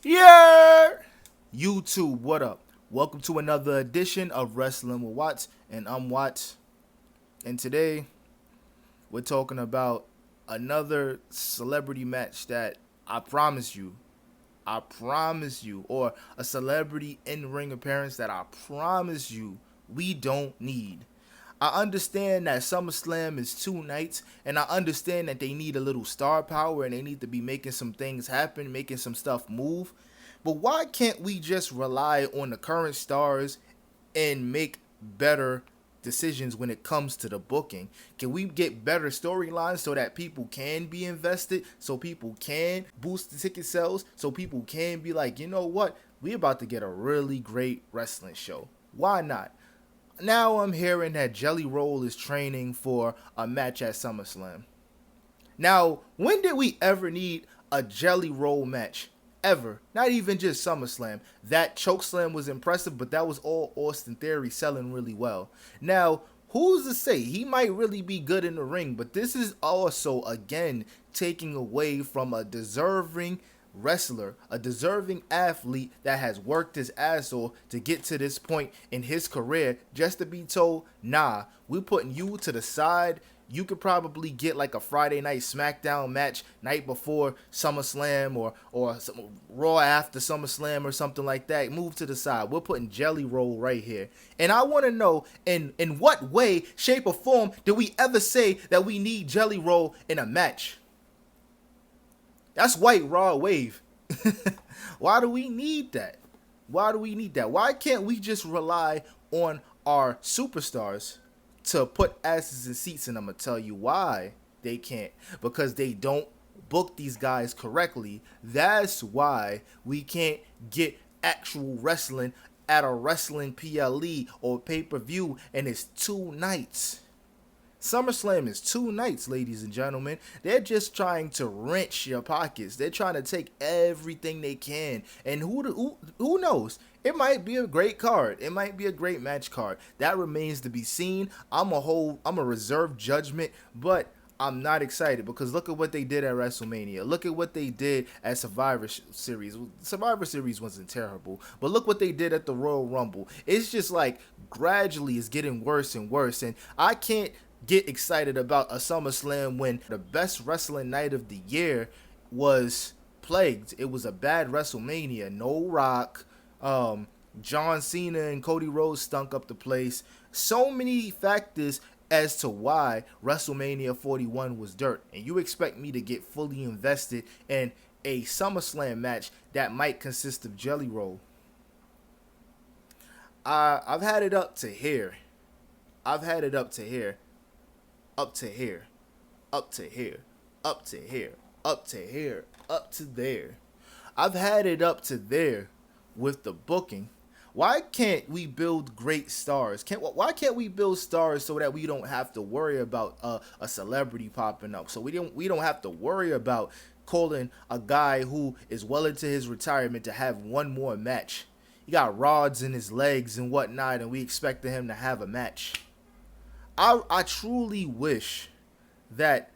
Yeah! YouTube, what up? Welcome to another edition of Wrestling with Watts, and I'm Watts. And today, we're talking about another celebrity match that I promise you, or a celebrity in-ring appearance that I promise you we don't need. I understand that SummerSlam is 2 nights, and I understand that they need a little star power and they need to be making some things happen, making some stuff move. But why can't we just rely on the current stars and make better decisions when it comes to the booking? Can we get better storylines so that people can be invested, so people can boost the ticket sales, so people can be like, you know what, we about to get a really great wrestling show? Why not? Now I'm hearing that Jelly Roll is training for a match at SummerSlam. Now, when did we ever need a Jelly Roll match? Ever. Not even just SummerSlam. That Chokeslam was impressive, but that was all Austin Theory selling really well. Now, who's to say? He might really be good in the ring, but this is also, again, taking away from a deserving wrestler, a deserving athlete that has worked his ass off to get to this point in his career, just to be told, nah, we're putting you to the side. You could probably get like a Friday night SmackDown match night before SummerSlam or some Raw after SummerSlam or something like that. Move to the side. We're putting Jelly Roll right here. And I want to know in what way, shape, or form did we ever say that we need Jelly Roll in a match? That's white raw wave. Why do we need that? Why do we need that? Why can't we just rely on our superstars to put asses in seats? And I'm going to tell you why they can't. Because they don't book these guys correctly. That's why we can't get actual wrestling at a wrestling PLE or pay-per-view, and it's 2 nights. SummerSlam is 2 nights, ladies and gentlemen. They're just trying to wrench your pockets. They're trying to take everything they can. And who knows? It might be a great card. It might be a great match card. That remains to be seen. I'm a reserved judgment, but I'm not excited because look at what they did at WrestleMania. Look at what they did at Survivor Series. Survivor Series wasn't terrible, but look what they did at the Royal Rumble. It's just like gradually it's getting worse and worse, and I can't get excited about a SummerSlam when the best wrestling night of the year was plagued. It was a bad WrestleMania. No Rock, John Cena and Cody Rhodes stunk up the place. So many factors as to why WrestleMania 41 was dirt. And you expect me to get fully invested in a SummerSlam match that might consist of Jelly Roll? I've had it up to here. I've had it up to here. Up to here, up to here, up to here, up to here, up to there. I've had it up to there with the booking. Why can't we build great stars? Why can't we build stars so that we don't have to worry about a celebrity popping up? So we don't have to worry about calling a guy who is well into his retirement to have one more match. He got rods in his legs and whatnot, and we expected him to have a match. I truly wish that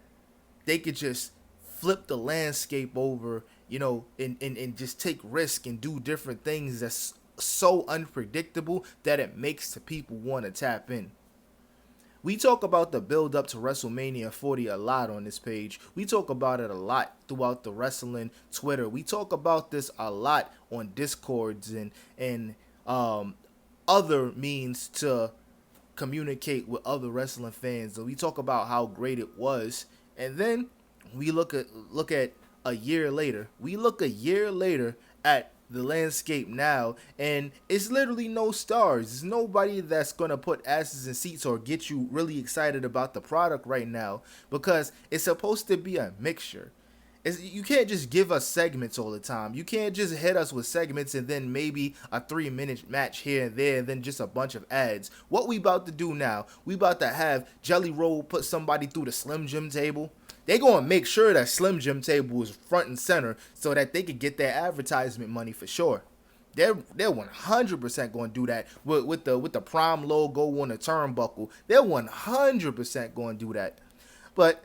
they could just flip the landscape over, and just take risk and do different things that's so unpredictable that it makes the people want to tap in. We talk about the build up to WrestleMania 40 a lot on this page. We talk about it a lot throughout the wrestling Twitter. We talk about this a lot on Discords and other means to communicate with other wrestling fans, and we talk about how great it was, and then we look at a year later. We look a year later at the landscape now, and it's literally no stars. There's nobody that's gonna put asses in seats or get you really excited about the product right now, because it's supposed to be a mixture. You can't just give us segments all the time. You can't just hit us with segments and then maybe a 3-minute match here and there and then just a bunch of ads. What we about to do now, we about to have Jelly Roll put somebody through the Slim Jim table. They gonna make sure that Slim Jim table is front and center so that they could get their advertisement money for sure. They're 100% going to do that with the Prime logo on the turnbuckle. They're 100% going to do that. But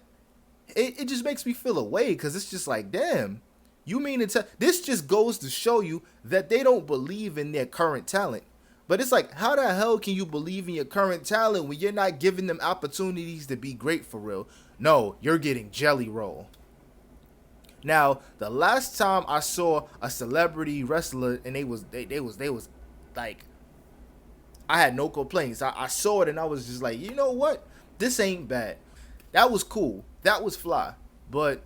it just makes me feel away because it's just like, damn, You mean to tell this just goes to show you that they don't believe in their current talent. But it's like, how the hell can you believe in your current talent when you're not giving them opportunities to be great for real? No, you're getting jelly roll. Now, the last time I saw a celebrity wrestler and they was like, I had no complaints. I saw it and I was just like, you know what? This ain't bad. That was cool. That was fly. But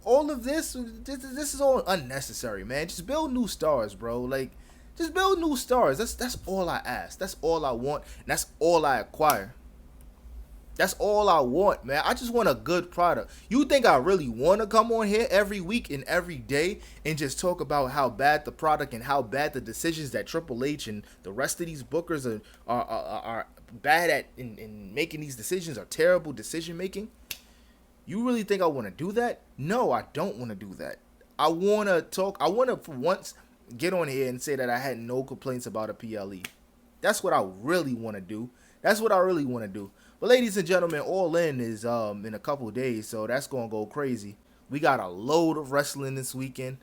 all of this is all unnecessary, man. Just build new stars, bro. Like, just build new stars. That's all I ask. That's all I want. And that's all I acquire. That's all I want, man. I just want a good product. You think I really want to come on here every week and every day and just talk about how bad the product and how bad the decisions that Triple H and the rest of these bookers are bad at in making these decisions, are terrible decision making? You really think I want to do that? No, I don't want to do that. I want to talk. I want to, for once, get on here and say that I had no complaints about a PLE. That's what I really want to do. That's what I really want to do. But ladies and gentlemen, All In is in a couple days, so that's gonna go crazy. We got a load of wrestling this weekend.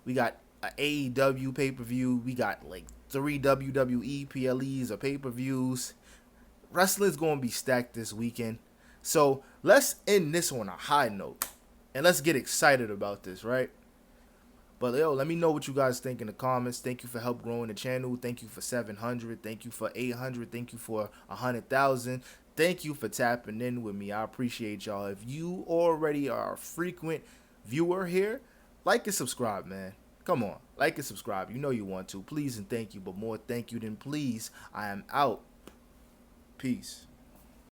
We got an AEW pay-per-view. We got like 3 WWE PLEs or pay-per-views. Wrestling's gonna be stacked this weekend. So let's end this on a high note. And let's get excited about this, right? But yo, let me know what you guys think in the comments. Thank you for help growing the channel. Thank you for 700. Thank you for 800. Thank you for 100,000. Thank you for tapping in with me. I appreciate y'all. If you already are a frequent viewer here, like and subscribe, man. Come on, like and subscribe. You know you want to. Please and thank you, but more thank you than please. I am out. Peace.